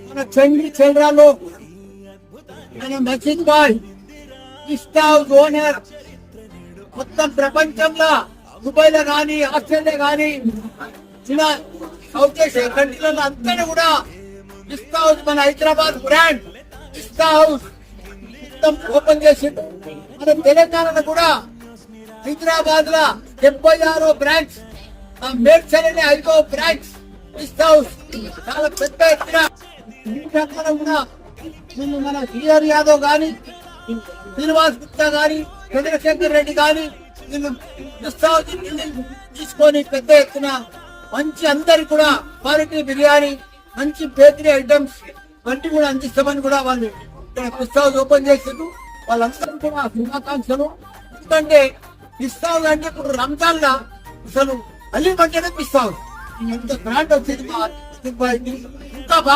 మన చంద్రి చంద్రాలో మన మసీద్ బాయ్ పిస్తా హౌస్ ఓనర్ మొత్తం ప్రపంచంలో దుబాయ్ లో గానీ ఆస్ట్రేలియా గానీ చిన్న సౌత్ ఏషియా కంట్రీలలో అంతా కూడా పిస్తా హౌస్ మన హైదరాబాద్ బ్రాండ్ పిస్తా హౌస్ మొత్తం ఓపెన్ చేసిండు. మన తెలంగాణలో కూడా హైదరాబాద్ లో 76 బ్రాంచ్, మేడ్చల్ అనే 5వ బ్రాంచ్ పిస్తా హౌస్ చాలా పెద్ద ఎత్తున కూడా మన శ్రీహరి యాదవ్ గాని శ్రీనివాస్ గుప్తా గాని చంద్రశేఖర్ రెడ్డి గాని వీళ్ళు పిస్తా హౌస్ తీసుకొని పెద్ద ఎత్తున మంచి అందరికి కూడా క్వాలిటీ బిర్యానీ మంచి బేకరీ ఐటమ్స్ వంటి కూడా అందిస్తామని కూడా వాళ్ళు పిస్తా హౌస్ ఓపెన్ చేసిండ్రు. వాళ్ళందరూ కూడా శుభాకాంక్షలు. ఎందుకంటే పిస్తా హౌస్ అంటే ఇప్పుడు రంజాన్ లా అసలు అల్లి మంటేనే పిస్తా హౌస్ ఎంత బ్రాండ్ వచ్చింది ఇంకా బాగా